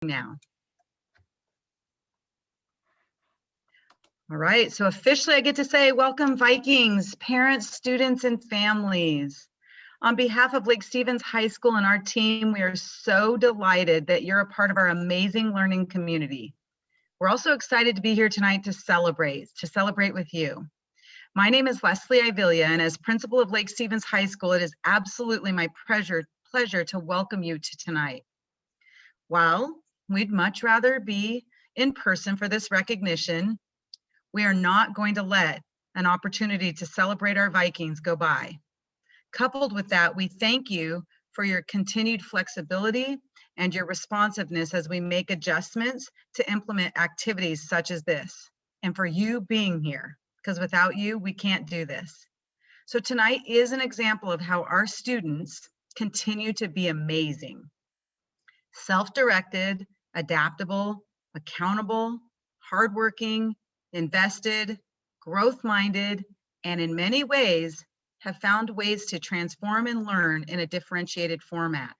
now. All right, so officially I get to say welcome Vikings, parents, students, and families. On behalf of Lake Stevens High School and our team, we are so delighted that you're a part of our amazing learning community. We're also excited to be here tonight to celebrate with you. My name is Leslie Ivilia, and as principal of Lake Stevens High School, it is absolutely my pleasure to welcome you to tonight. While we'd much rather be in person for this recognition, we are not going to let an opportunity to celebrate our Vikings go by. Coupled with that, we thank you for your continued flexibility and your responsiveness as we make adjustments to implement activities such as this, and for you being here, because without you, we can't do this. So tonight is an example of how our students continue to be amazing. Self-directed, adaptable, accountable, hardworking, invested, growth-minded, and in many ways have found ways to transform and learn in a differentiated format.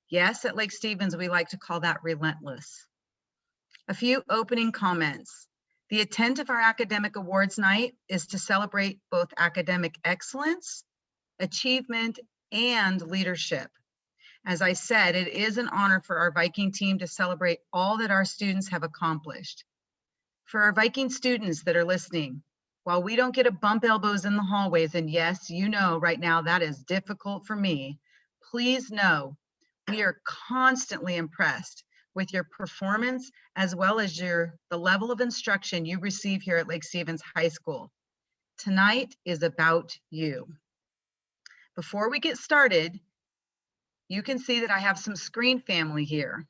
Yes, at Lake Stevens, we like to call that relentless. A few opening comments. The intent of our academic awards night is to celebrate both academic excellence, achievement, and leadership. As I said, it is an honor for our Viking team to celebrate all that our students have accomplished. For our Viking students that are listening, while we don't get to bump elbows in the hallways, and yes, you know right now that is difficult for me, please know we are constantly impressed with your performance as well as the level of instruction you receive here at Lake Stevens High School. Tonight is about you. Before we get started, you can see that I have some screen family here.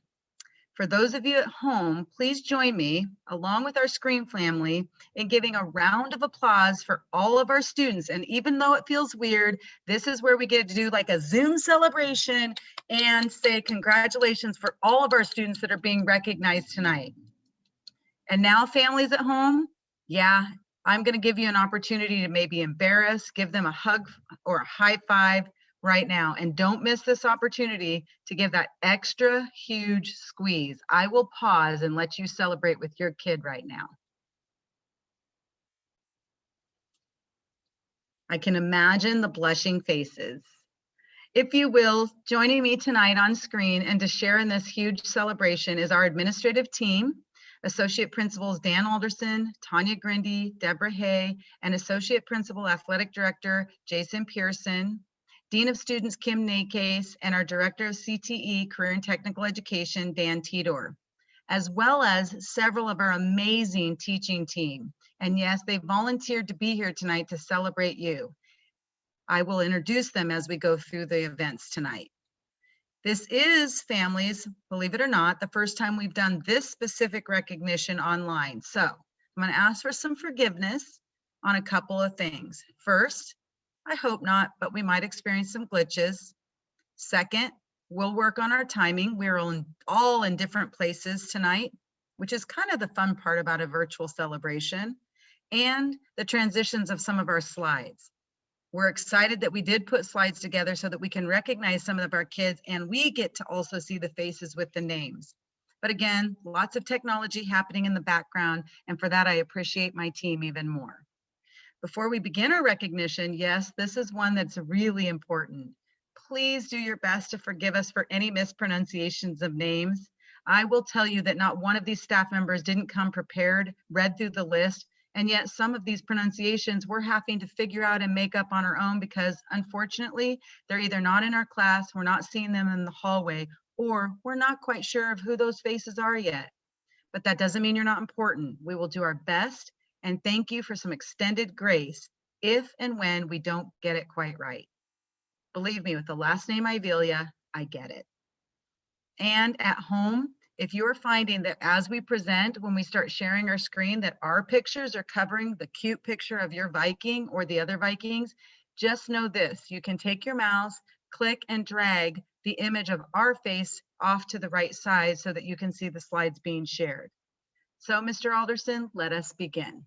For those of you at home, please join me, along with our screen family, in giving a round of applause for all of our students. And even though it feels weird, this is where we get to do like a Zoom celebration and say congratulations for all of our students that are being recognized tonight. And now, families at home, yeah, I'm going to give you an opportunity to maybe embarrass, give them a hug or a high five right now, and don't miss this opportunity to give that extra huge squeeze. I will pause and let you celebrate with your kid right now. I can imagine the blushing faces. If you will, joining me tonight on screen and to share in this huge celebration is our administrative team, Associate Principals Dan Alderson, Tanya Grindy, Deborah Hay, and Associate Principal Athletic Director Jason Pearson, Dean of Students Kim Nakase, and our Director of CTE, Career and Technical Education, Dan Tidor, as well as several of our amazing teaching team. And yes, they volunteered to be here tonight to celebrate you. I will introduce them as we go through the events tonight. This is, families, believe it or not, the first time we've done this specific recognition online. So I'm going to ask for some forgiveness on a couple of things. First, I hope not, but we might experience some glitches. Second, we'll work on our timing. We're all in different places tonight, which is kind of the fun part about a virtual celebration, and the transitions of some of our slides. We're excited that we did put slides together so that we can recognize some of our kids, and we get to also see the faces with the names. But again, lots of technology happening in the background, and for that, I appreciate my team even more. Before we begin our recognition, yes, this is one that's really important. Please do your best to forgive us for any mispronunciations of names. I will tell you that not one of these staff members didn't come prepared, read through the list, and yet some of these pronunciations we're having to figure out and make up on our own because unfortunately, they're either not in our class, we're not seeing them in the hallway, or we're not quite sure of who those faces are yet. But that doesn't mean you're not important. We will do our best, and thank you for some extended grace if and when we don't get it quite right. Believe me, with the last name Ivilia, I get it. And at home, if you're finding that as we present, when we start sharing our screen, that our pictures are covering the cute picture of your Viking or the other Vikings, just know this: you can take your mouse, click and drag the image of our face off to the right side so that you can see the slides being shared. So, Mr. Alderson, let us begin.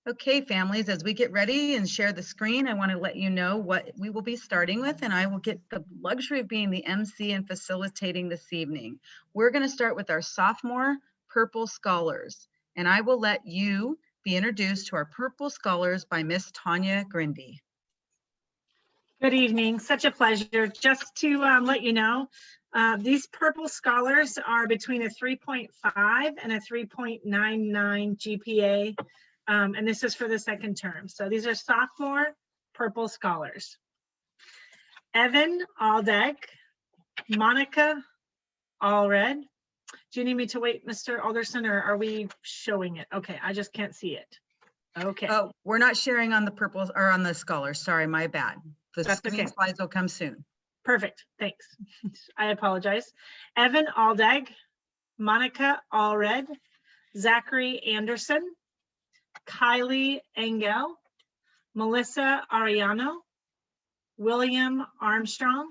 Okay, families, as we get ready and share the screen, I want to let you know what we will be starting with, and I will get the luxury of being the MC and facilitating this evening. We're going to start with our sophomore Purple Scholars, and I will let you be introduced to our Purple Scholars by Miss Tanya Grindy. Good evening, such a pleasure. Just to let you know, these Purple Scholars are between a 3.5 and a 3.99 GPA, and this is for the second term. So these are sophomore Purple Scholars. Evan Aldag, Monica Allred. Do you need me to wait, Mr. Alderson, or are we showing it? Okay, I just can't see it. Okay. Oh, we're not sharing on the purples or on the scholars. Sorry, my bad. The That's screen okay. slides will come soon. Perfect, thanks. I apologize. Evan Aldag, Monica Allred, Zachary Anderson, Kylie Engel, Melissa Ariano, William Armstrong,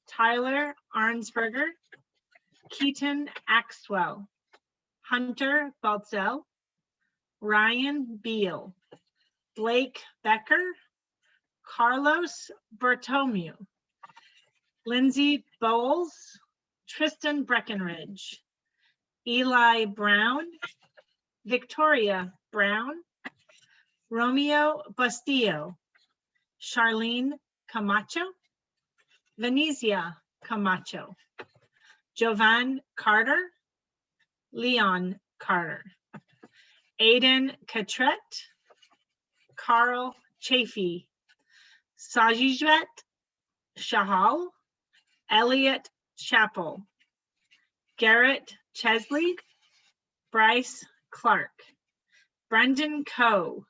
Tyler Arnsberger, Keaton Axwell, Hunter Baltzell, Ryan Beal, Blake Becker, Carlos Bertomeu, Lindsay Bowles, Tristan Breckenridge, Eli Brown, Victoria Brown, Romeo Bustillo, Charlene Camacho, Venezia Camacho, Jovan Carter, Leon Carter, Aiden Catret, Carl Chafee, Sajijvet Shahal, Elliot Chappell, Garrett Chesley, Bryce Clark, Brendan Coe,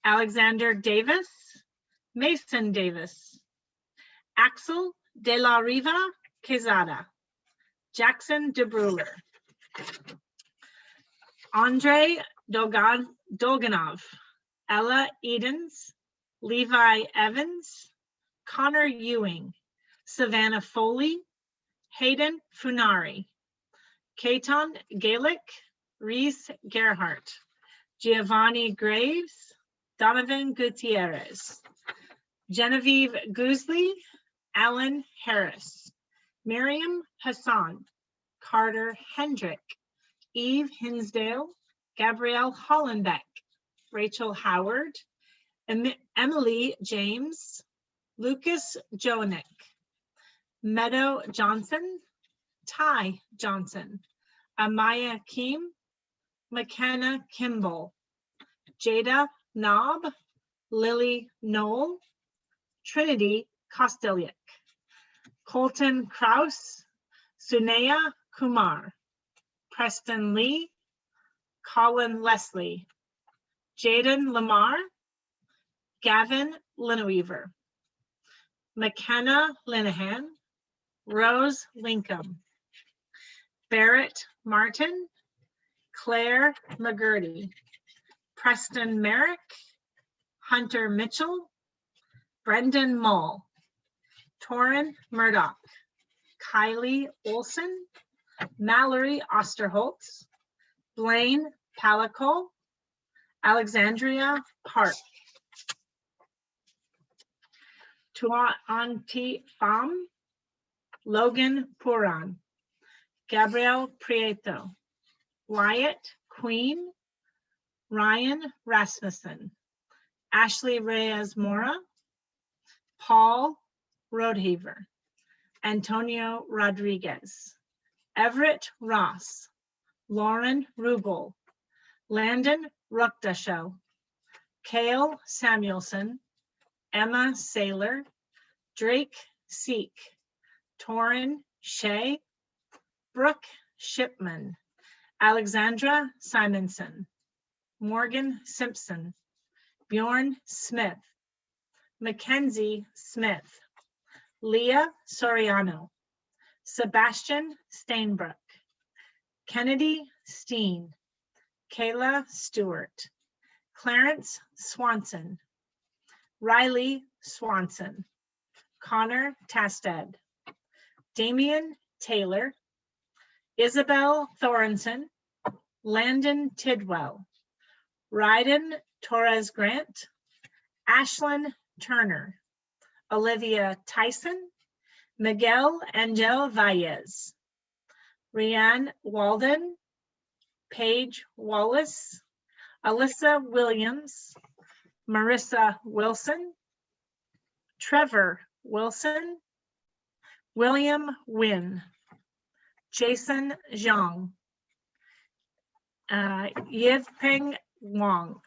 Alexander Davis, Mason Davis, Axel De La Riva Quezada, Jackson DeBruler, Andre Dolganov, Ella Edens, Levi Evans, Connor Ewing, Savannah Foley, Hayden Funari, Katon Gaelic, Reese Gerhart, Giovanni Graves, Donovan Gutierrez, Genevieve Goosley, Alan Harris, Miriam Hassan, Carter Hendrick, Eve Hinsdale, Gabrielle Hollenbeck, Rachel Howard, Emily James, Lucas Joanick, Meadow Johnson, Ty Johnson, Amaya Keem, McKenna Kimball, Jada Knob, Lily Knoll, Trinity Kosteliuk, Colton Kraus, Sunaya Kumar, Preston Lee, Colin Leslie, Jaden Lamar, Gavin Lineweaver, McKenna Linehan, Rose Lincoln, Barrett Martin, Claire McGurdy, Preston Merrick, Hunter Mitchell, Brendan Mull, Torin Murdoch, Kylie Olson, Mallory Osterholtz, Blaine Palico, Alexandria Park, Tuanti Pham, Logan Puran, Gabrielle Prieto, Wyatt Queen, Ryan Rasmussen, Ashley Reyes Mora, Paul Roadhaver, Antonio Rodriguez, Everett Ross, Lauren Rubel, Landon Ruckdashel, Kale Samuelson, Emma Saylor, Drake Seek, Torin Shea, Brooke Shipman, Alexandra Simonson, Morgan Simpson, Bjorn Smith, Mackenzie Smith, Leah Soriano, Sebastian Steinbrook, Kennedy Steen, Kayla Stewart, Clarence Swanson, Riley Swanson, Connor Tasted, Damian Taylor, Isabel Thorenson, Landon Tidwell, Ryden Torres Grant, Ashlyn Turner, Olivia Tyson, Miguel Angel Valles, Rianne Walden, Paige Wallace, Alyssa Williams, Marissa Wilson, Trevor Wilson, William Wynn, Jason Zhang, Yivpeng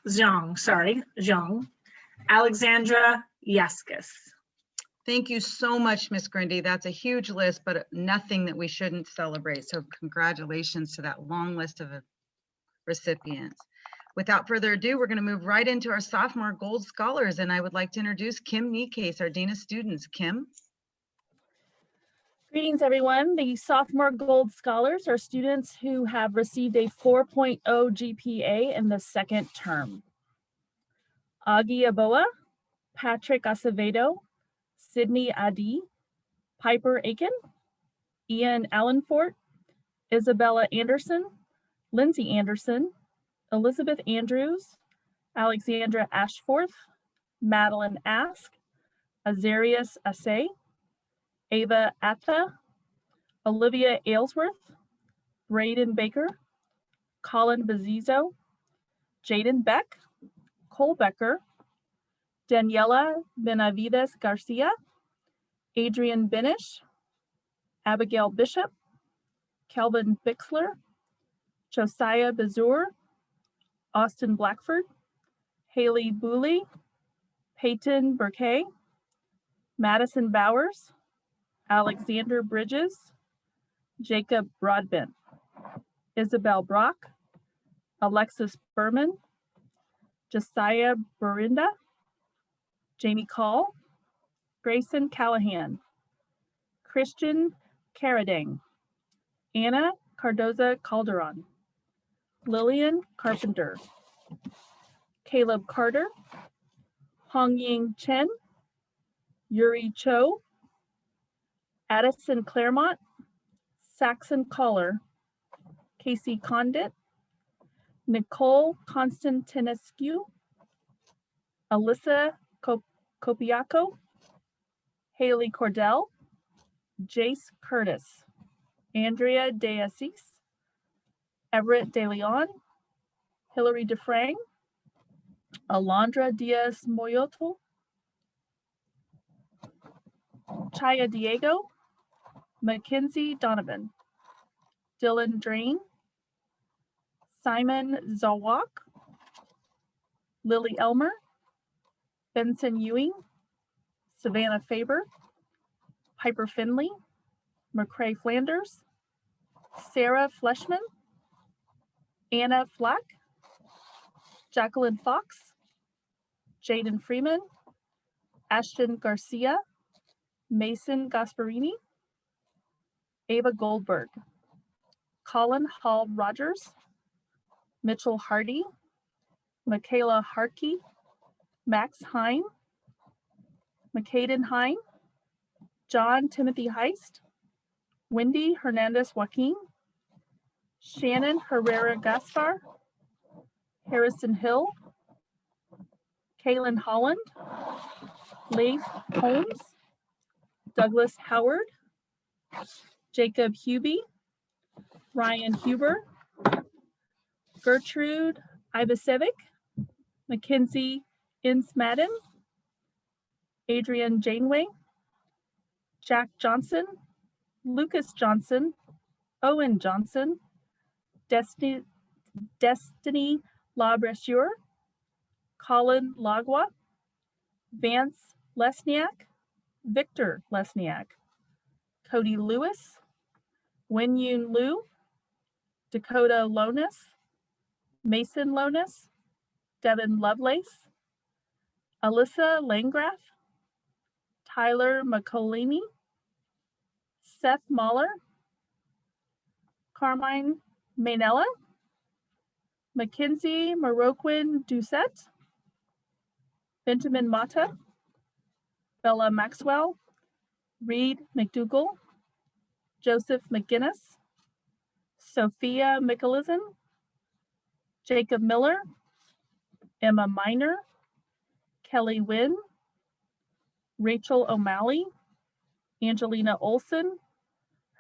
Zhang, Alexandra Yaskis. Thank you so much, Miss Grindy. That's a huge list, but nothing that we shouldn't celebrate. So congratulations to that long list of recipients. Without further ado, we're going to move right into our sophomore gold scholars, and I would like to introduce Kim Niecase, our Dean of Students. Kim. Greetings, everyone. The sophomore gold scholars are students who have received a 4.0 GPA in the second term. Augie Aboa, Patrick Acevedo, Sydney Adi, Piper Aiken, Ian Allenfort, Isabella Anderson, Lindsay Anderson, Elizabeth Andrews, Alexandra Ashforth, Madeline Ask, Azarius Assay, Ava Atha, Olivia Aylesworth, Braden Baker, Colin Bazizo, Jaden Beck, Cole Becker, Daniela Benavides Garcia, Adrian Benish, Abigail Bishop, Kelvin Bixler, Josiah Bazur, Austin Blackford, Haley Booley, Peyton Burkay, Madison Bowers, Alexander Bridges, Jacob Broadbent, Isabel Brock, Alexis Berman, Josiah Burinda, Jamie Call, Grayson Callahan, Christian Caradang, Anna Cardoza Calderon, Lillian Carpenter, Caleb Carter, Hong Ying Chen, Yuri Cho, Addison Claremont, Saxon Collar, Casey Condit, Nicole Constantinescu, Alyssa Copiaco, Haley Cordell, Jace Curtis, Andrea De Assis, Everett De Leon, Hilary DeFrang, Alondra Diaz Moyoto, Chaya Diego, Mackenzie Donovan, Dylan Drain, Simon Zawak, Lily Elmer, Benson Ewing, Savannah Faber, Piper Finley, McCrae Flanders, Sarah Fleshman, Anna Flack, Jacqueline Fox, Jaden Freeman, Ashton Garcia, Mason Gasparini, Ava Goldberg, Colin Hall Rogers, Mitchell Hardy, Michaela Harkey, Max Hine, McCaden Hine, John Timothy Heist, Wendy Hernandez Joaquin, Shannon Herrera Gaspar, Harrison Hill, Kaylin Holland, Leif Holmes, Douglas Howard, Jacob Hubie, Ryan Huber, Gertrude Ivasevic, Mackenzie Insmadden, Adrian Janeway, Jack Johnson, Lucas Johnson, Owen Johnson, Destiny Labressure, Colin Lagwa, Vance Lesniak, Victor Lesniak, Cody Lewis, Wen-Yun Liu, Dakota Lonis, Mason Lonis, Devin Lovelace, Alyssa Langgraf, Tyler McColamy, Seth Mahler, Carmine Mainella, Mackenzie Maroquin Doucette, Benjamin Mata, Bella Maxwell, Reed McDougall, Joseph McGinnis, Sophia Michelison, Jacob Miller, Emma Miner, Kelly Wynn, Rachel O'Malley, Angelina Olson,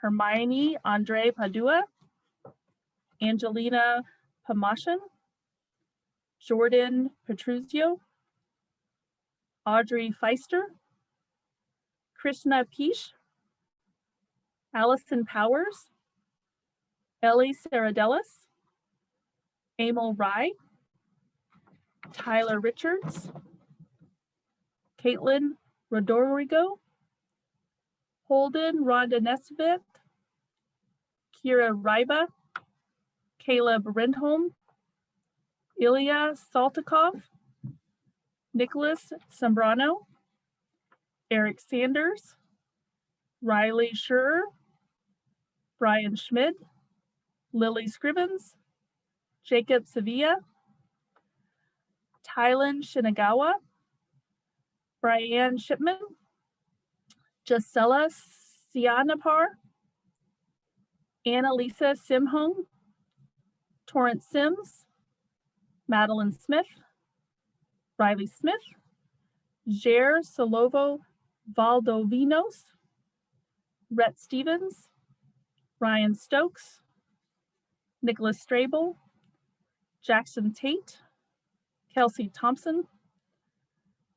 Hermione Andre Padua, Angelina Pamashan, Jordan Petruzio, Audrey Feister, Krishna Pish, Allison Powers, Ellie Saradellis, Emil Rye, Tyler Richards, Caitlin Rodrigo, Holden Rhonda Nesbitt, Kira Ryba, Caleb Rindholm, Ilya Saltykov, Nicholas Sembrano, Eric Sanders, Riley Schurer, Brian Schmid, Lily Scrivens, Jacob Sevilla, Tylen Shinagawa, Brianne Shipman, Gisela Sianapar, Annalisa Simhong, Torrance Sims, Madeline Smith, Riley Smith, Jair Solovo Valdovinos, Rhett Stevens, Ryan Stokes, Nicholas Strable, Jackson Tate, Kelsey Thompson,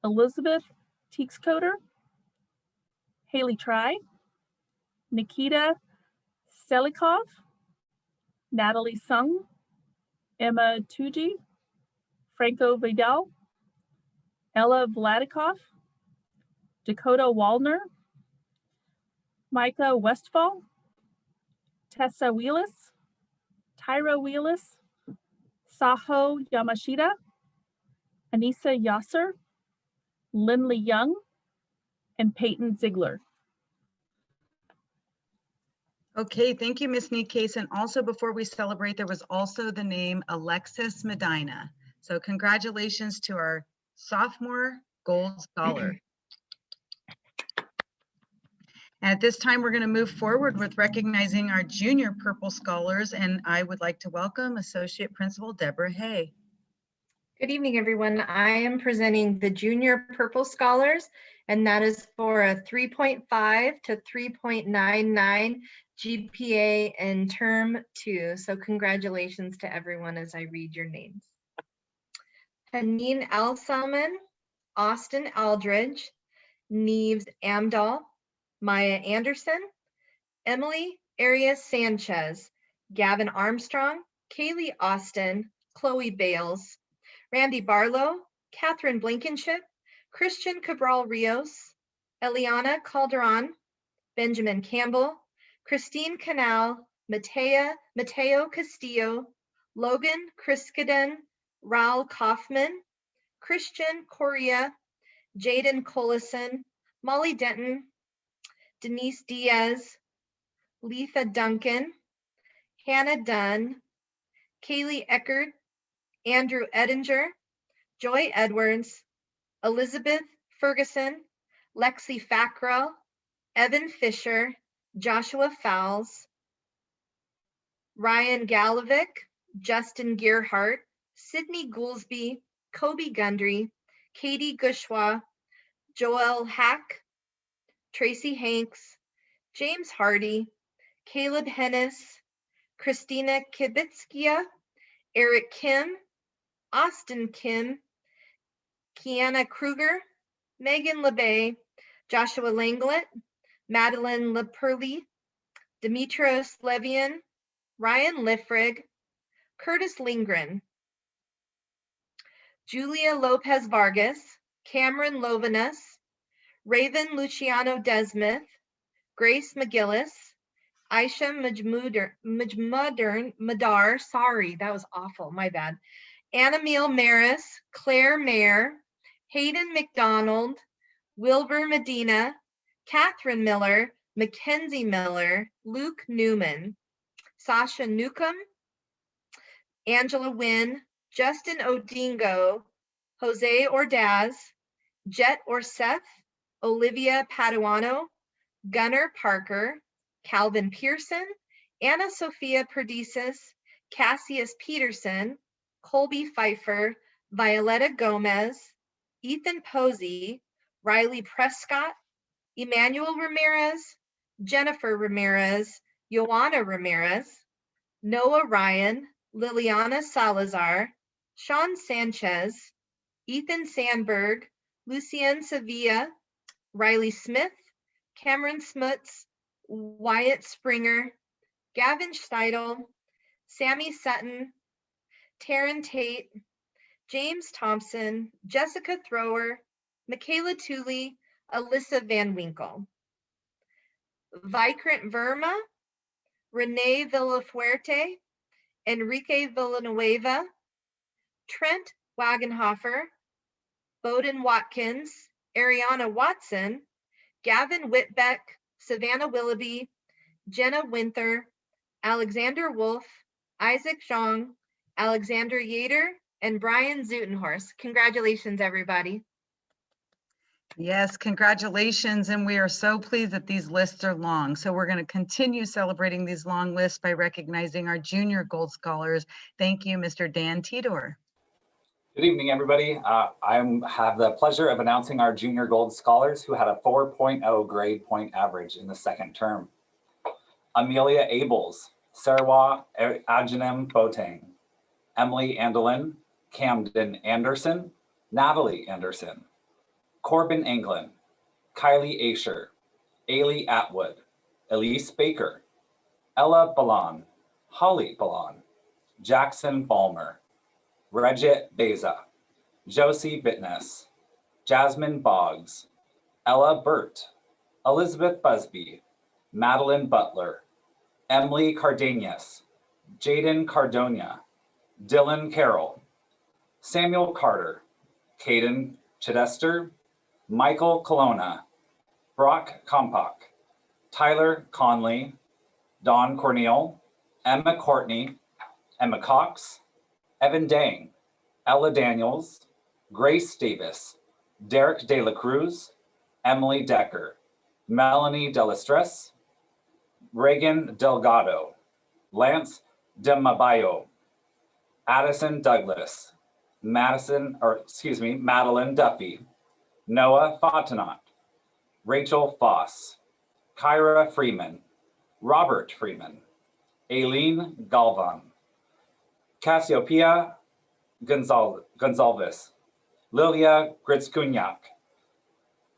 Elizabeth Teakscoder, Haley Try, Nikita Selikov, Natalie Sung, Emma Tuji, Franco Vidal, Ella Vladikov, Dakota Wallner, Micah Westfall, Tessa Wheelis, Tyra Wheelis, Saho Yamashita, Anissa Yasser, Lindley Young, and Peyton Ziegler. Okay, thank you, Ms. Neatcase. And also before we celebrate, there was also the name Alexis Medina. So congratulations to our sophomore gold scholar. At this time, we're going to move forward with recognizing our junior purple scholars, and I would like to welcome Associate Principal Deborah Hay. Good evening, everyone. I am presenting the Junior Purple Scholars, and that is for a 3.5 to 3.99 GPA in Term 2. So congratulations to everyone as I read your names. Haneen Al Salman, Austin Aldridge, Neves Amdahl, Maya Anderson, Emily Arias Sanchez, Gavin Armstrong, Kaylee Austin, Chloe Bales, Randy Barlow, Catherine Blankenship, Christian Cabral Rios, Eliana Calderon, Benjamin Campbell, Christine Canal, Mateo Castillo, Logan Kriskaden, Raul Kaufman, Christian Correa, Jaden Collison, Molly Denton, Denise Diaz, Letha Duncan, Hannah Dunn, Kaylee Eckert, Andrew Edinger, Joy Edwards, Elizabeth Ferguson, Lexi Fackrell, Evan Fisher, Joshua Fowles, Ryan Galovic, Justin Gearhart, Sydney Goolsby, Kobe Gundry, Katie Gushwa, Joel Hack, Tracy Hanks, James Hardy, Caleb Hennis, Christina Kibitskia, Eric Kim, Austin Kim, Kiana Kruger, Megan LeBay, Joshua Langlet, Madeline LePerly, Demetros Levian, Ryan Liffrig, Curtis Lindgren, Julia Lopez Vargas, Cameron Lovanus, Raven Luciano Desmith, Grace McGillis, Aisha Madar, sorry, that was awful, my bad. Annamiel Maris, Claire Mayer, Hayden McDonald, Wilbur Medina, Catherine Miller, Mackenzie Miller, Luke Newman, Sasha Newcomb, Angela Wynn, Justin Odingo, Jose Ordaz, Jet Orseth, Olivia Paduano, Gunnar Parker, Calvin Pearson, Anna Sophia Perdices, Cassius Peterson, Colby Pfeiffer, Violetta Gomez, Ethan Posey, Riley Prescott, Emmanuel Ramirez, Jennifer Ramirez, Joanna Ramirez, Noah Ryan, Liliana Salazar, Sean Sanchez, Ethan Sandberg, Lucien Sevilla, Riley Smith, Cameron Smuts, Wyatt Springer, Gavin Steidel, Sammy Sutton, Taryn Tate, James Thompson, Jessica Thrower, Michaela Tooley, Alyssa Van Winkle. Vikrant Verma, Renee Villafuerte, Enrique Villanueva, Trent Wagenhofer, Bowden Watkins, Ariana Watson, Gavin Whitbeck, Savannah Willoughby, Jenna Winther, Alexander Wolf, Isaac Zhang, Alexander Yater, and Brian Zutenhorst. Congratulations, everybody. Yes, congratulations. And we are so pleased that these lists are long. So we're going to continue celebrating these long lists by recognizing our junior gold scholars. Thank you, Mr. Dan Tidor. Good evening, everybody. I have the pleasure of announcing our junior gold scholars who had a 4.0 grade point average in the second term. Amelia Abels, Sarwa Ajanem Boateng, Emily Andelin, Camden Anderson, Natalie Anderson, Corbin England, Kylie Asher, Ailey Atwood, Elise Baker, Ella Balan, Holly Balan, Jackson Balmer, Regit Beza, Josie Bitness, Jasmine Boggs, Ella Burt, Elizabeth Busby, Madeline Butler, Emily Cardenas, Jaden Cardonia, Dylan Carroll, Samuel Carter, Caden Chidester, Michael Colonna, Brock Kompach, Tyler Conley, Don Corneal, Emma Courtney, Emma Cox, Evan Dang, Ella Daniels, Grace Davis, Derek De La Cruz, Emily Decker, Melanie Delestres, Reagan Delgado, Lance Demabayo, Addison Douglas, Madeline Duffy, Noah Fontenot, Rachel Foss, Kyra Freeman, Robert Freeman, Aileen Galvan, Cassiopeia Gonzalez, Lilia Gritzkunyak,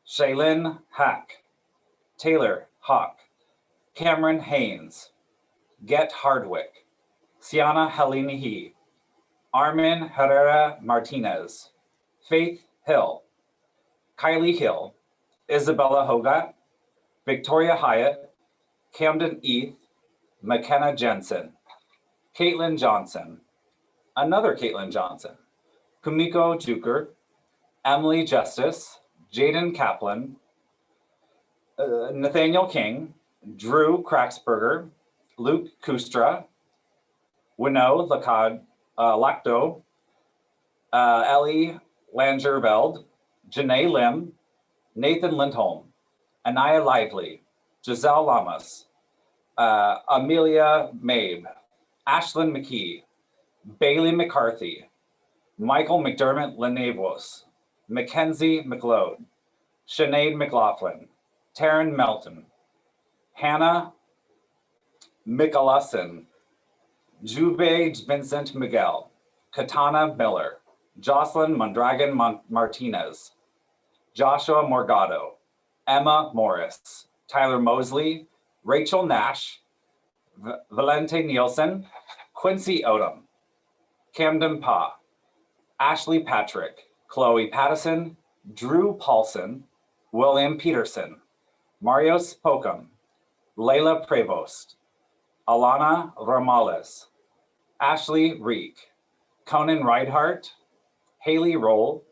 Shaylin Hack, Taylor Hawk, Cameron Haynes, Get Hardwick, Sienna Helenihi, Armin Herrera Martinez, Faith Hill, Kylie Hill, Isabella Hogat, Victoria Hyatt, Camden Eath, McKenna Jensen, Caitlin Johnson, another Caitlin Johnson, Kumiko Juker, Emily Justice, Jaden Kaplan, Nathaniel King, Drew Kraxberger, Luke Kustra, Winnow Lacto, Ellie Langerveld, Janae Lim, Nathan Lindholm, Anaya Lively, Giselle Lamas, Amelia Mabe, Ashlyn McKee, Bailey McCarthy, Michael McDermott Lenavos, Mackenzie McLeod, Sinead McLaughlin, Taryn Melton, Hannah Michelson, Jube Vincent Miguel, Katana Miller, Jocelyn Mondragon Martinez, Joshua Morgado, Emma Morris, Tyler Mosley, Rachel Nash, Valente Nielsen, Quincy Odom, Camden Pa, Ashley Patrick, Chloe Pattison, Drew Paulson, William Peterson, Marios Pokum, Layla Prevost, Alana Ramales, Ashley Reek, Conan Reinhardt, Haley Roll,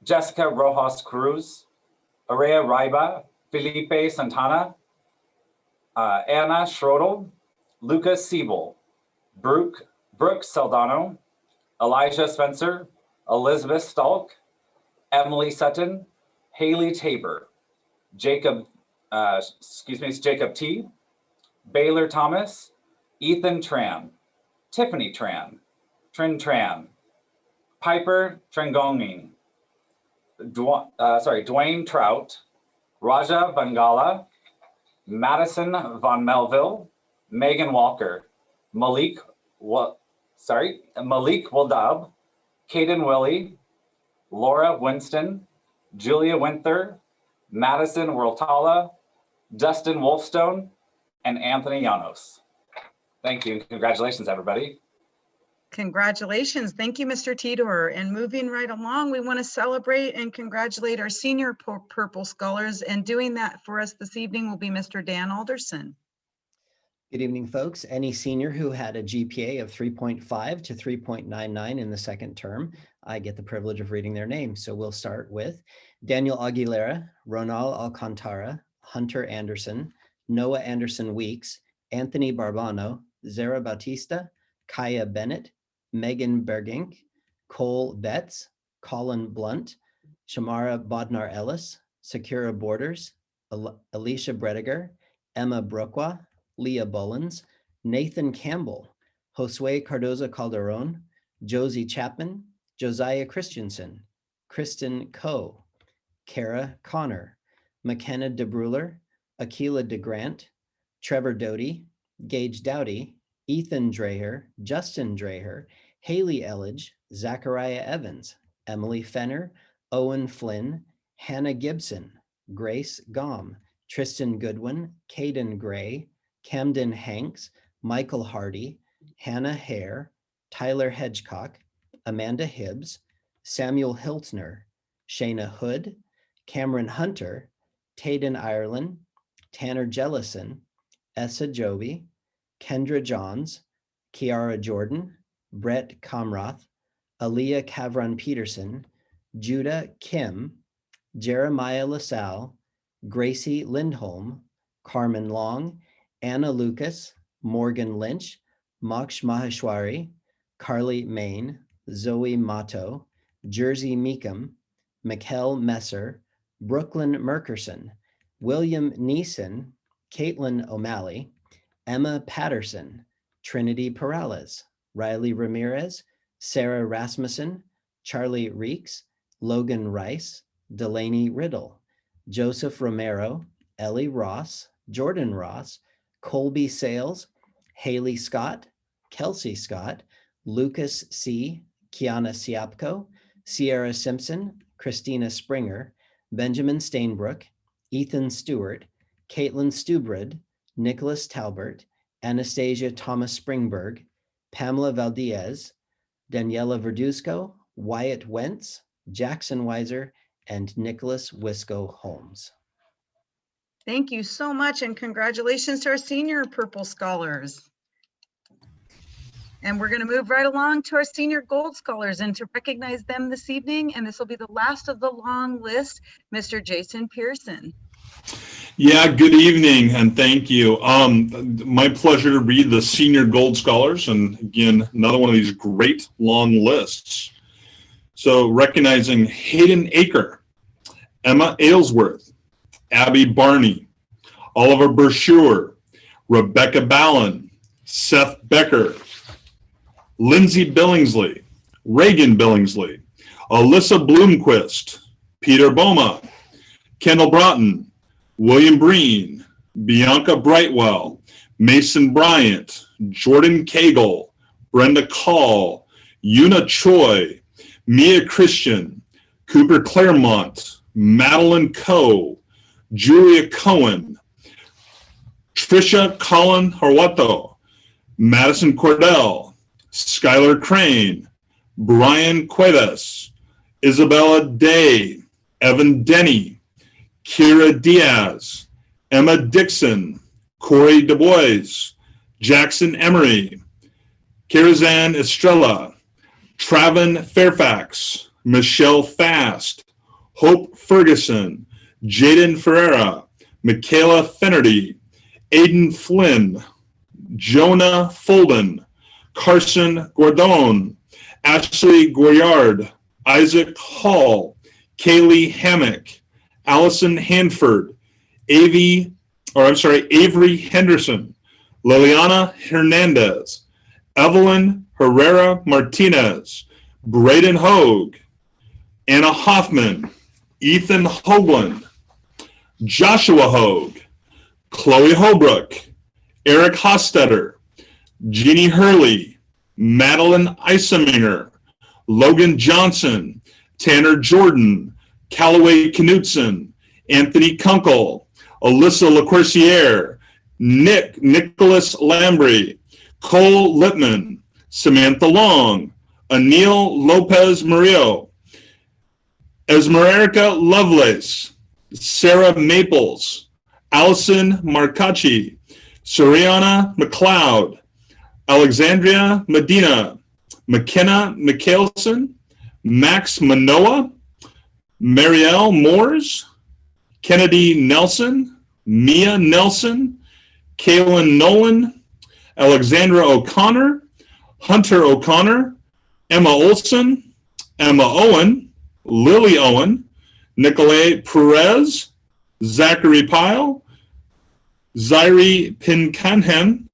Jessica Rojas Cruz, Aurea Raiba, Felipe Santana, Anna Schrodel, Lucas Siebel, Brooke Saldano, Elijah Spencer, Elizabeth Stalk, Emily Sutton, Haley Tabor, Jacob T, Baylor Thomas, Ethan Tran, Tiffany Tran, Trin Tran, Piper Trengonging, Dwayne Trout, Raja Bangala, Madison Von Melville, Megan Walker, Malik Wadab, Caden Willie, Laura Winston, Julia Winther, Madison Worltala, Dustin Wolfstone, and Anthony Llanos. Thank you and congratulations, everybody. Congratulations. Thank you, Mr. Tidor. And moving right along, we want to celebrate and congratulate our senior Purple Scholars. And doing that for us this evening will be Mr. Dan Alderson. Good evening, folks. Any senior who had a GPA of 3.5 to 3.99 in the second term, I get the privilege of reading their name. So we'll start with Daniel Aguilera, Ronald Alcantara, Hunter Anderson, Noah Anderson Weeks, Anthony Barbano, Zara Bautista, Kaya Bennett, Megan Bergink, Cole Betts, Colin Blunt, Shamara Bodnar Ellis, Sakura Borders, Alicia Brediger, Emma Broqua, Leah Bullins, Nathan Campbell, Josue Cardoza Calderon, Josie Chapman, Josiah Christensen, Kristen Coe, Kara Connor, McKenna DeBruler, Akila DeGrant, Trevor Doty, Gage Dowdy, Ethan Dreher, Justin Dreher, Haley Elledge, Zachariah Evans, Emily Fenner, Owen Flynn, Hannah Gibson, Grace Gom, Tristan Goodwin, Caden Gray, Camden Hanks, Michael Hardy, Hannah Hare, Tyler Hedgecock, Amanda Hibbs, Samuel Hiltner, Shayna Hood, Cameron Hunter, Tayden Ireland, Tanner Jellison, Essa Joby, Kendra Johns, Kiara Jordan, Brett Comroth, Aaliyah Kavron Peterson, Judah Kim, Jeremiah LaSalle, Gracie Lindholm, Carmen Long, Anna Lucas, Morgan Lynch, Moksh Maheshwari, Carly Main, Zoe Mato, Jersey Meekum, Mikkel Messer, Brooklyn Merkerson, William Neeson, Caitlin O'Malley, Emma Patterson, Trinity Perales, Riley Ramirez, Sarah Rasmussen, Charlie Reeks, Logan Rice, Delaney Riddle, Joseph Romero, Ellie Ross, Jordan Ross, Colby Sales, Haley Scott, Kelsey Scott, Lucas C., Kiana Siapko, Sierra Simpson, Christina Springer, Benjamin Stainbrook, Ethan Stewart, Caitlin Stubrid, Nicholas Talbert, Anastasia Thomas Springberg, Pamela Valdez, Daniela Verduzco, Wyatt Wentz, Jackson Weiser, and Nicholas Wisco Holmes. Thank you so much and congratulations to our senior Purple Scholars. And we're going to move right along to our senior Gold Scholars and to recognize them this evening. And this will be the last of the long list, Mr. Jason Pearson. Yeah, good evening and thank you. My pleasure to read the Senior Gold Scholars, and again, another one of these great long lists. So recognizing Hayden Aker, Emma Aylesworth, Abby Barney, Oliver Bershuer, Rebecca Ballin, Seth Becker, Lindsay Billingsley, Reagan Billingsley, Alyssa Bloomquist, Peter Boma, Kendall Broughton, William Breen, Bianca Brightwell, Mason Bryant, Jordan Cagle, Brenda Call, Yuna Choi, Mia Christian, Cooper Claremont, Madeline Coe, Julia Cohen, Trisha Colin Harwato, Madison Cordell, Skylar Crane, Brian Cuevas, Isabella Day, Evan Denny, Kira Diaz, Emma Dixon, Corey Du Bois, Jackson Emery, Kirazan Estrella, Travin Fairfax, Michelle Fast, Hope Ferguson, Jaden Ferreira, Michaela Finnerty, Aiden Flynn, Jonah Fulden, Carson Gordon, Ashley Goyard, Isaac Hall, Kaylee Hammock, Allison Hanford, Avery Henderson, Liliana Hernandez, Evelyn Herrera Martinez, Braden Hogue, Anna Hoffman, Ethan Hoagland, Joshua Hogue, Chloe Holbrook, Eric Hostetter, Jeannie Hurley, Madeline Eiseminger, Logan Johnson, Tanner Jordan, Callaway Knutson, Anthony Kunkel, Alyssa LaCourciere, Nicholas Lambry, Cole Lippman, Samantha Long, Anil Lopez Murillo, Esmeralda Lovelace, Sarah Maples, Allison Marcacci, Suriana McLeod, Alexandria Medina, McKenna Mikhailson, Max Manoa, Marielle Moores, Kennedy Nelson, Mia Nelson, Kaylin Nolan, Alexandra O'Connor, Hunter O'Connor, Emma Olson, Emma Owen, Lily Owen, Nicolay Perez, Zachary Pyle, Zairi Pincanhen,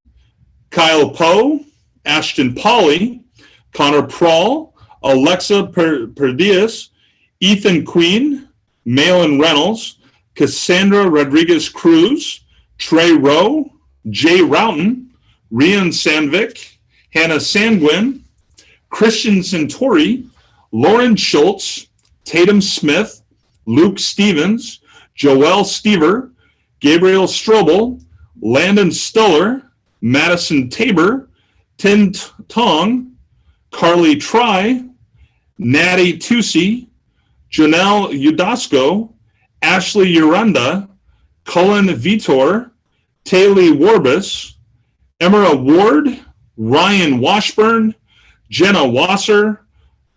Kyle Poe, Ashton Polly, Connor Prawl, Alexa Perdias, Ethan Queen, Malin Reynolds, Cassandra Rodriguez Cruz, Trey Rowe, Jay Roughton, Rian Sandvik, Hannah Sangwin, Christian Centauri, Lauren Schultz, Tatum Smith, Luke Stevens, Joelle Stever, Gabriel Strobel, Landon Stuller, Madison Tabor, Tin Tong, Carly Try, Natty Tusi, Janelle Udasco, Ashley Uranda, Cullen Vitor, Taylor Warbus, Emera Ward, Ryan Washburn, Jenna Wasser,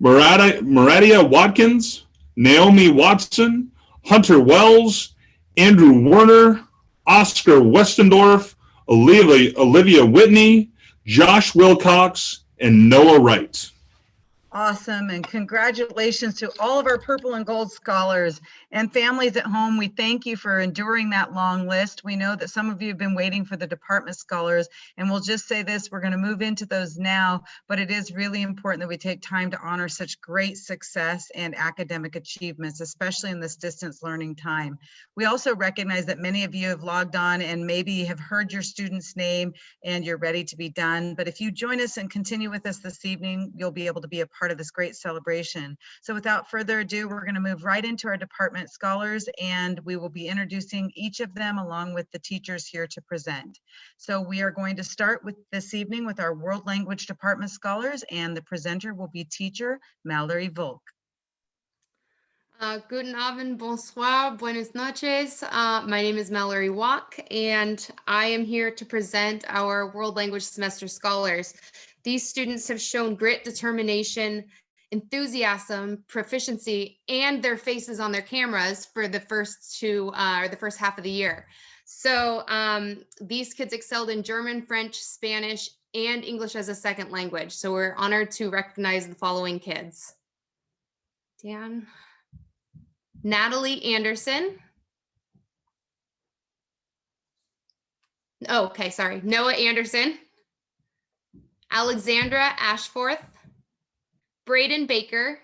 Maradia Watkins, Naomi Watson, Hunter Wells, Andrew Werner, Oscar Westendorf, Olivia Whitney, Josh Wilcox, and Noah Wright. Awesome, and congratulations to all of our purple and gold scholars and families at home. We thank you for enduring that long list. We know that some of you have been waiting for the department scholars, and we'll just say this, we're going to move into those now, but it is really important that we take time to honor such great success and academic achievements, especially in this distance learning time. We also recognize that many of you have logged on and maybe have heard your student's name and you're ready to be done, but if you join us and continue with us this evening, you'll be able to be a part of this great celebration. So without further ado, we're going to move right into our department scholars, and we will be introducing each of them along with the teachers here to present. So we are going to start with this evening with our world language department scholars, and the presenter will be teacher Mallory Volk. Guten Abend, bonsoir, buenas noches. My name is Mallory Walk, and I am here to present our World Language Semester Scholars. These students have shown grit, determination, enthusiasm, proficiency, and their faces on their cameras for the first half of the year. So these kids excelled in German, French, Spanish, and English as a second language. So we're honored to recognize the following kids. Dan. Natalie Anderson. Oh, okay, sorry. Noah Anderson. Alexandra Ashforth. Braden Baker.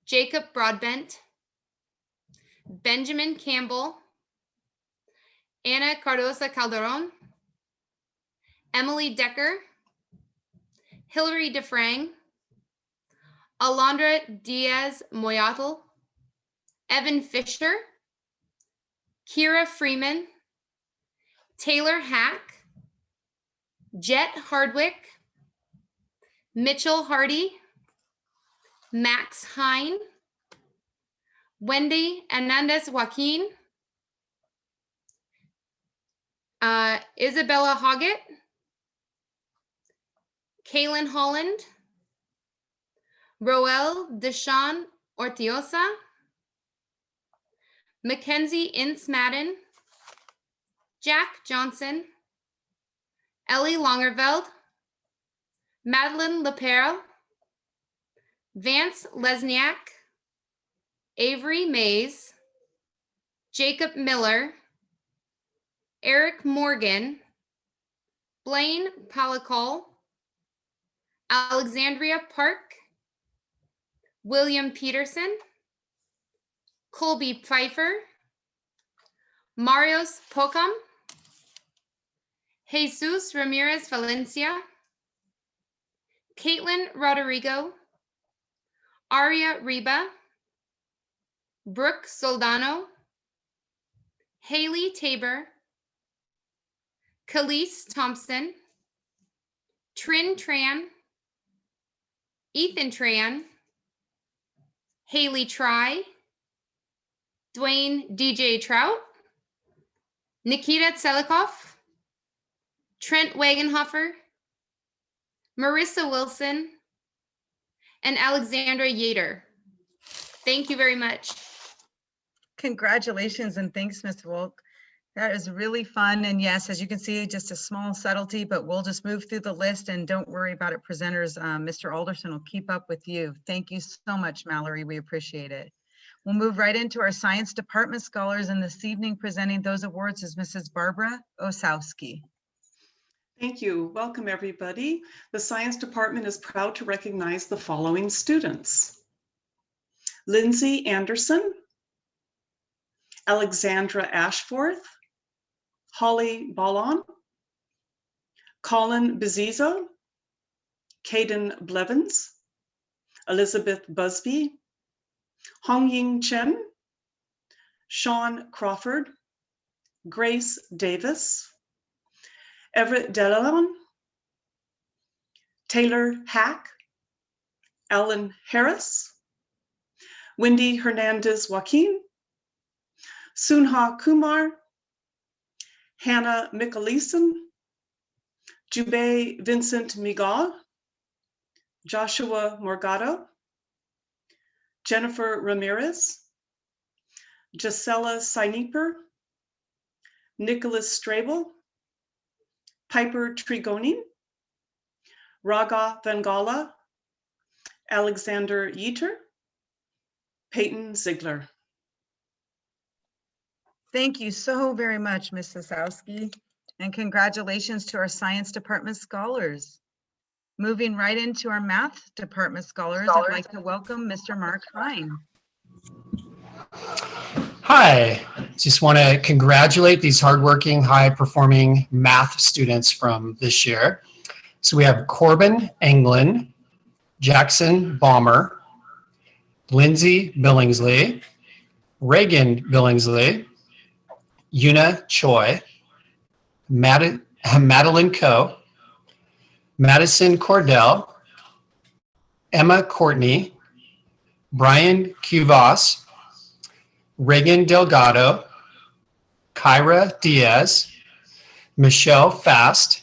Jacob Broadbent. Benjamin Campbell. Ana Cardosa Calderon. Emily Decker. Hilary DeFrang. Alondra Diaz Moyatl, Evan Fisher, Kira Freeman, Taylor Hack, Jet Hardwick, Mitchell Hardy, Max Hine, Wendy Hernandez Joaquin, Isabella Hoggett, Kaylin Holland, Roel Deshawn Ortiosa, Mackenzie Ince Madden, Jack Johnson, Ellie Longerveld, Madeline Leperle, Vance Lesniak, Avery Mays, Jacob Miller, Eric Morgan, Blaine Palicol, Alexandria Park, William Peterson, Colby Pfeiffer, Marios Pocam, Jesus Ramirez Valencia, Caitlin Rodrigo, Aria Riba, Brooke Soldano, Haley Tabor, Khalees Thompson, Trin Tran, Ethan Tran, Haley Try, Dwayne DJ Trout, Nikita Tselikoff, Trent Wagenhofer, Marissa Wilson, and Alexandra Yater. Thank you very much. Congratulations and thanks, Ms. Wolk. That is really fun. And yes, as you can see, just a small subtlety, but we'll just move through the list and don't worry about it, presenters. Mr. Alderson will keep up with you. Thank you so much, Mallory. We appreciate it. We'll move right into our science department scholars, and this evening presenting those awards is Mrs. Barbara Osowski. Thank you. Welcome, everybody. The science department is proud to recognize the following students: Lindsay Anderson, Alexandra Ashforth, Holly Ballon, Colin Bezizo, Caden Blevins, Elizabeth Busby, Hongying Chen, Sean Crawford, Grace Davis, Everett Delon, Taylor Hack, Alan Harris, Wendy Hernandez Joaquin, Sunha Kumar, Hannah Michelison, Jubei Vincent Migal, Joshua Morgado, Jennifer Ramirez, Gisela Seineper, Nicholas Strabel, Piper Trigoni, Raga Vangala, Alexander Yeater, Peyton Ziegler. Thank you so very much, Ms. Osowski, and congratulations to our science department scholars. Moving right into our math department scholars, I'd like to welcome Mr. Mark Hine. Hi, just want to congratulate these hardworking, high-performing math students from this year. So we have Corbin Englund, Jackson Balmer, Lindsay Billingsley, Reagan Billingsley, Yuna Choi, Madeline Coe, Madison Cordell, Emma Courtney, Brian Cuvas, Reagan Delgado, Kyra Diaz, Michelle Fast,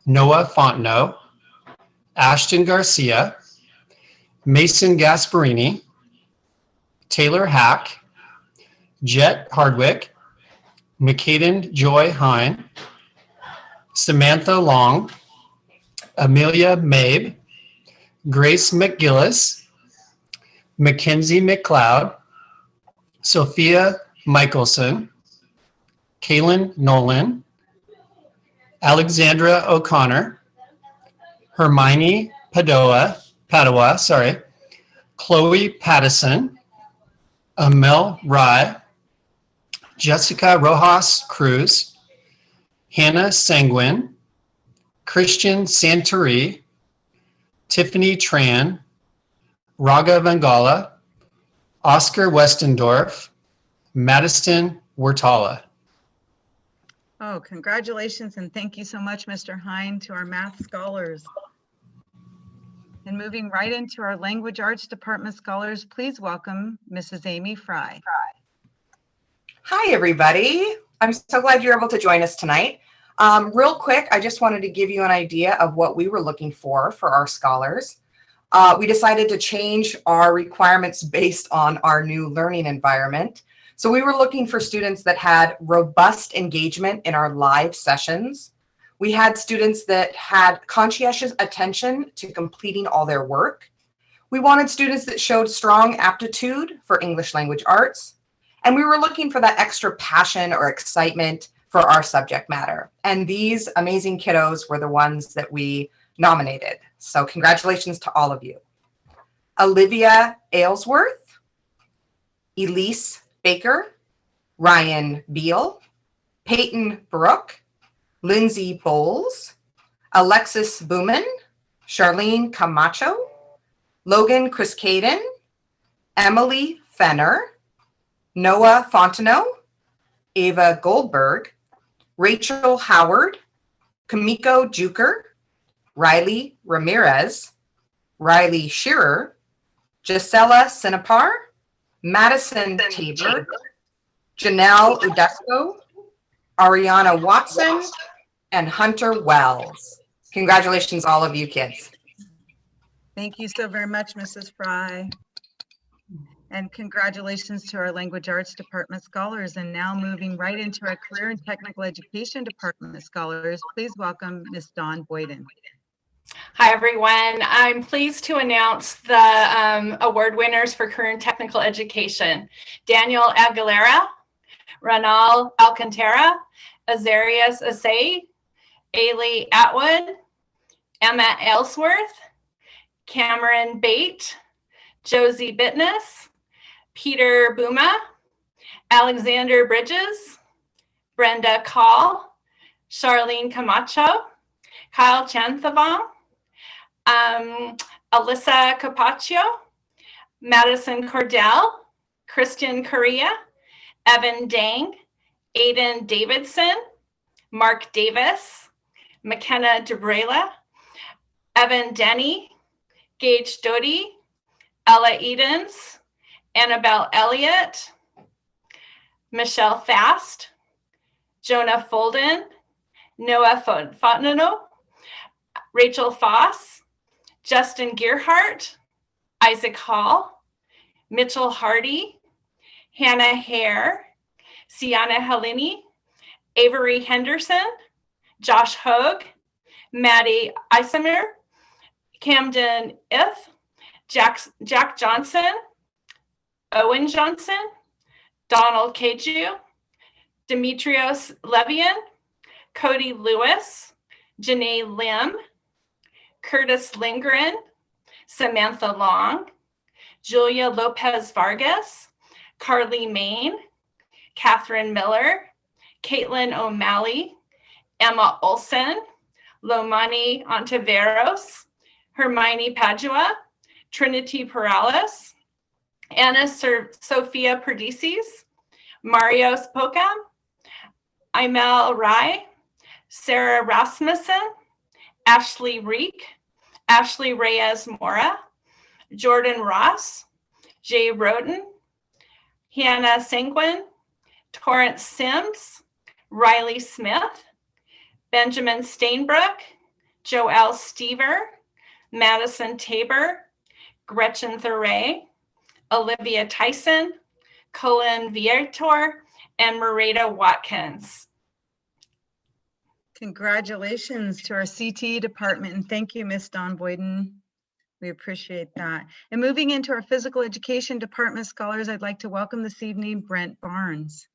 Noah Fontenot, Ashton Garcia, Mason Gasparini, Taylor Hack, Jet Hardwick, McCaden Joy Hine, Samantha Long, Amelia Mabe, Grace McGillis, Mackenzie McLeod, Sophia Michelson, Kaylin Nolan, Alexandra O'Connor, Hermione Padua, Chloe Pattison, Amel Rye, Jessica Rojas Cruz, Hannah Sanguin, Christian Santori, Tiffany Tran, Raga Vangala, Oscar Westendorf, Madison Wertala. Oh, congratulations and thank you so much, Mr. Hine, to our math scholars. And moving right into our language arts department scholars, please welcome Mrs. Amy Fry. Hi, everybody. I'm so glad you're able to join us tonight. Real quick, I just wanted to give you an idea of what we were looking for our scholars. We decided to change our requirements based on our new learning environment. So we were looking for students that had robust engagement in our live sessions. We had students that had conscientious attention to completing all their work. We wanted students that showed strong aptitude for English language arts. And we were looking for that extra passion or excitement for our subject matter. And these amazing kiddos were the ones that we nominated. So congratulations to all of you. Olivia Aylesworth, Elise Baker, Ryan Beal, Peyton Brooke, Lindsay Bowles, Alexis Booman, Charlene Camacho, Logan Criskaden, Emily Fenner, Noah Fontenot, Ava Goldberg, Rachel Howard, Kamiko Juker, Riley Ramirez, Riley Shearer, Gisela Sinapar, Madison Tabor, Janelle Udesco, Ariana Watson, and Hunter Wells. Congratulations, all of you kids. Thank you so very much, Mrs. Fry. And congratulations to our Language Arts Department scholars. And now moving right into our Career and Technical Education Department scholars, please welcome Ms. Dawn Boyden. Hi, everyone. I'm pleased to announce the award winners for Career and Technical Education. Daniel Aguilera, Ranal Alcantara, Azarias Asay, Ailey Atwood, Emma Aylesworth, Cameron Bate, Josie Bitness, Peter Buma, Alexander Bridges, Brenda Call, Charlene Camacho, Kyle Chanthavong, Alyssa Capaccio, Madison Cordell, Christian Correa, Evan Dang, Aiden Davidson, Mark Davis, McKenna DeBrela, Evan Denny, Gage Doty, Ella Edens, Annabelle Elliott, Michelle Fast, Jonah Folden, Noah Fontenot, Rachel Foss, Justin Gearhart, Isaac Hall, Mitchell Hardy, Hannah Hare, Sienna Helini, Avery Henderson, Josh Hogue, Maddie Isimer, Camden Ith, Jack Johnson, Owen Johnson, Donald Keju, Demetrios Levian, Cody Lewis, Janae Lim, Curtis Lindgren, Samantha Long, Julia Lopez Vargas, Carly Main, Catherine Miller, Caitlin O'Malley, Emma Olson, Lomani Ontiveros, Hermione Padua, Trinity Perales, Anna Sophia Perdices, Mario Spokam, Imel Rai, Sarah Rasmussen, Ashley Reek, Ashley Reyes Mora, Jordan Ross, Jay Roden, Hannah Sanguin, Torrance Sims, Riley Smith, Benjamin Stainbrook, Joelle Stever, Madison Tabor, Gretchen Thuray, Olivia Tyson, Colin Viator, and Marita Watkins. Congratulations to our CTE department, and thank you, Ms. Dawn Boyden. We appreciate that. And moving into our physical education department scholars, I'd like to welcome this evening Brent Barnes.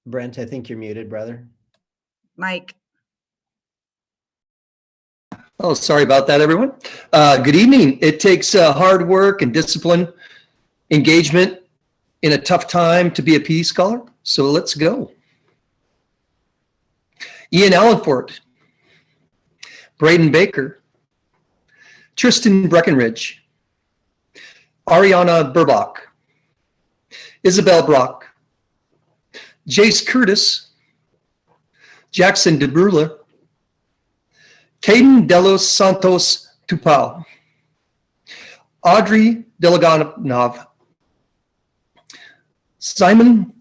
Brent, I think you're muted, brother. Mike. Oh, sorry about that, everyone. Good evening. It takes hard work and discipline, engagement in a tough time to be a PE scholar. So let's go. Ian Allenford, Braden Baker, Tristan Breckenridge, Ariana Burbach, Isabel Brock, Jace Curtis, Jackson DeBrula, Caden Delos Santos Tupao, Audrey Delaganov, Simon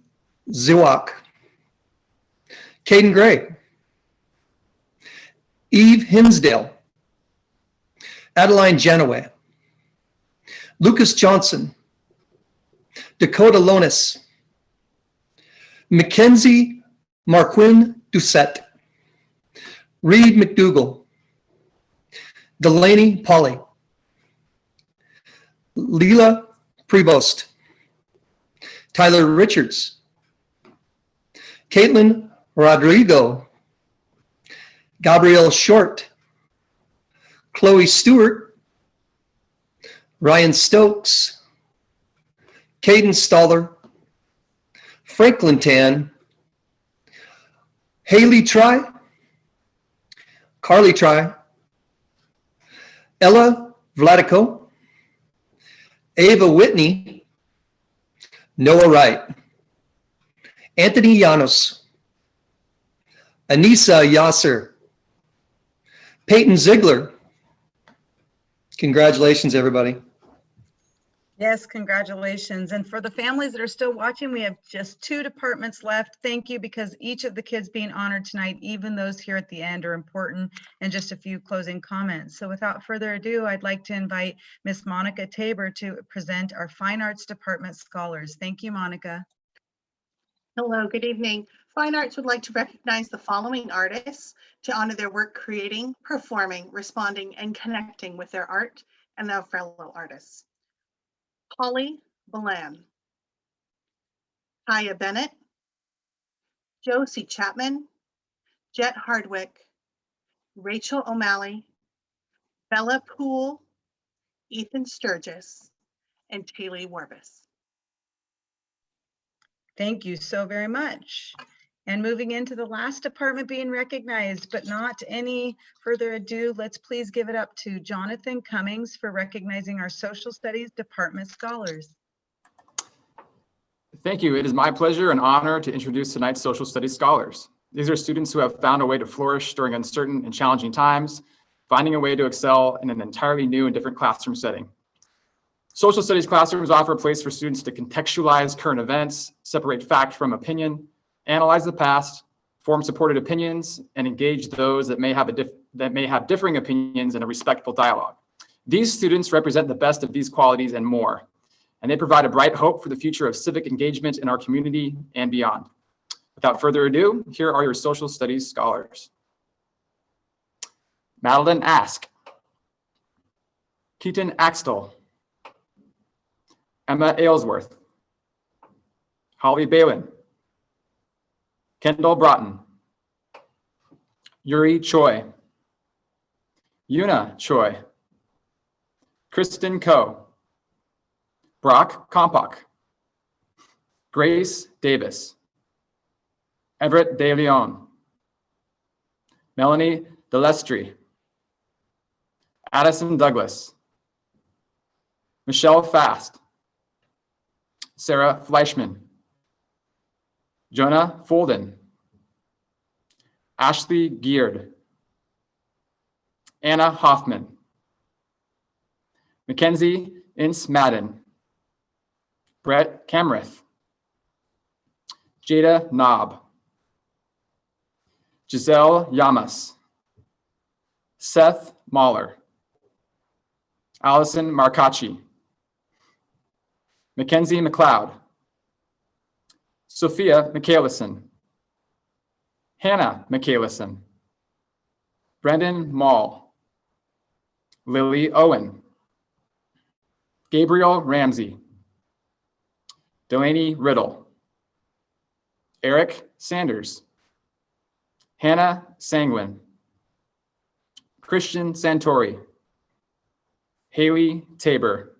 Ziwak, Caden Gray, Eve Hinsdale, Adeline Janaway, Lucas Johnson, Dakota Lonis, Mackenzie Marquin Doucette, Reed McDougall, Delaney Polly, Leela Prevost, Tyler Richards, Caitlin Rodrigo, Gabrielle Short, Chloe Stewart, Ryan Stokes, Caden Stoller, Franklin Tan, Haley Try, Carly Try, Ella Vladico, Ava Whitney, Noah Wright, Anthony Llanos, Anissa Yasser, Peyton Ziegler. Congratulations, everybody. Yes, congratulations. And for the families that are still watching, we have just 2 departments left. Thank you, because each of the kids being honored tonight, even those here at the end, are important. And just a few closing comments. So without further ado, I'd like to invite Miss Monica Tabor to present our Fine Arts Department scholars. Thank you, Monica. Hello, good evening. Fine Arts would like to recognize the following artists to honor their work creating, performing, responding, and connecting with their art and their fellow artists. Holly Balan, Kaya Bennett, Josie Chapman, Jet Hardwick, Rachel O'Malley, Bella Poole, Ethan Sturgis, and Taylor Warbus. Thank you so very much. And moving into the last department being recognized, but not any further ado, let's please give it up to Jonathan Cummings for recognizing our Social Studies Department scholars. Thank you. It is my pleasure and honor to introduce tonight's Social Studies scholars. These are students who have found a way to flourish during uncertain and challenging times, finding a way to excel in an entirely new and different classroom setting. Social Studies classrooms offer a place for students to contextualize current events, separate fact from opinion, analyze the past, form supported opinions, and engage those that may have differing opinions in a respectful dialogue. These students represent the best of these qualities and more, and they provide a bright hope for the future of civic engagement in our community and beyond. Without further ado, here are your Social Studies scholars. Madeline Ask, Keaton Axtell, Emma Aylesworth, Holly Balin, Kendall Broughton, Yuri Choi, Yuna Choi, Kristen Koh, Brock Kompok, Grace Davis, Everett De Leon, Melanie Delestri, Addison Douglas, Michelle Fast, Sarah Fleischman, Jonah Folden, Ashley Geard, Anna Hoffman, Mackenzie Ince Madden, Brett Kamrith, Jada Knob, Giselle Yamas, Seth Mahler, Allison Marcacci, Mackenzie McLeod, Sophia Michaelison, Hannah Michaelison, Brendan Mall, Lily Owen, Gabriel Ramsey, Delaney Riddle, Eric Sanders, Hannah Sanguin, Christian Santori, Haley Tabor,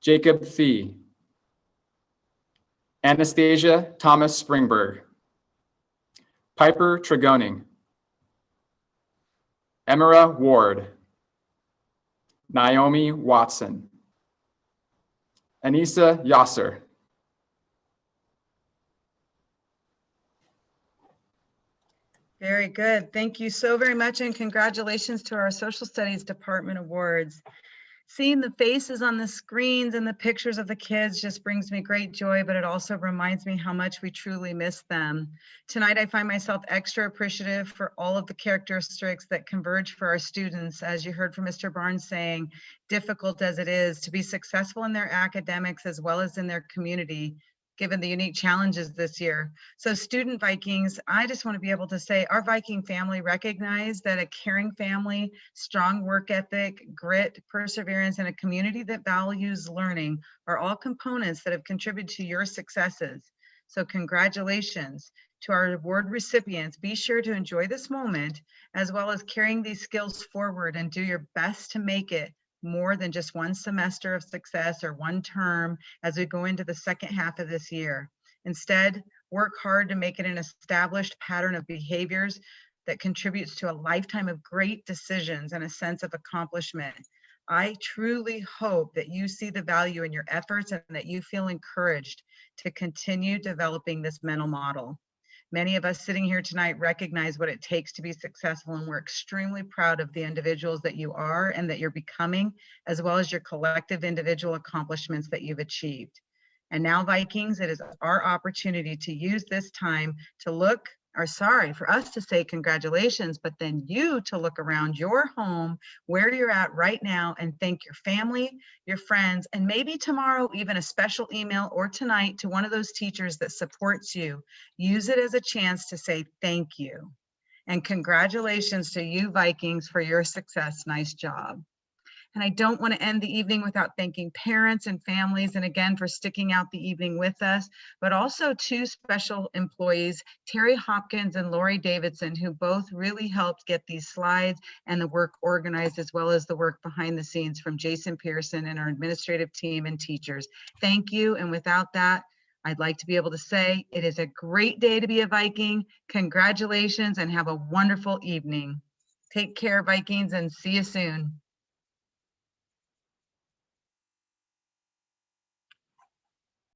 Jacob Fee, Anastasia Thomas Springberg, Piper Tregoning, Emera Ward, Naomi Watson, Anissa Yasser, Very good. Thank you so very much, and congratulations to our Social Studies Department awards. Seeing the faces on the screens and the pictures of the kids just brings me great joy, but it also reminds me how much we truly miss them. Tonight, I find myself extra appreciative for all of the characteristics that converge for our students, as you heard from Mr. Barnes saying, difficult as it is to be successful in their academics as well as in their community, given the unique challenges this year. So student Vikings, I just want to be able to say our Viking family recognized that a caring family, strong work ethic, grit, perseverance, and a community that values learning are all components that have contributed to your successes. So congratulations to our award recipients. Be sure to enjoy this moment as well as carrying these skills forward and do your best to make it more than just one semester of success or one term as we go into the second half of this year. Instead, work hard to make it an established pattern of behaviors that contributes to a lifetime of great decisions and a sense of accomplishment. I truly hope that you see the value in your efforts and that you feel encouraged to continue developing this mental model. Many of us sitting here tonight recognize what it takes to be successful, and we're extremely proud of the individuals that you are and that you're becoming, as well as your collective individual accomplishments that you've achieved. And now, Vikings, it is our opportunity to use this time to look, or sorry, for us to say congratulations, but then you to look around your home, where you're at right now, and thank your family, your friends, and maybe tomorrow, even a special email, or tonight to one of those teachers that supports you. Use it as a chance to say thank you. And congratulations to you, Vikings, for your success. Nice job. And I don't want to end the evening without thanking parents and families, and again, for sticking out the evening with us, but also two special employees, Terry Hopkins and Lori Davidson, who both really helped get these slides and the work organized, as well as the work behind the scenes from Jason Pearson and our administrative team and teachers. Thank you. And without that, I'd like to be able to say it is a great day to be a Viking. Congratulations and have a wonderful evening. Take care, Vikings, and see you soon.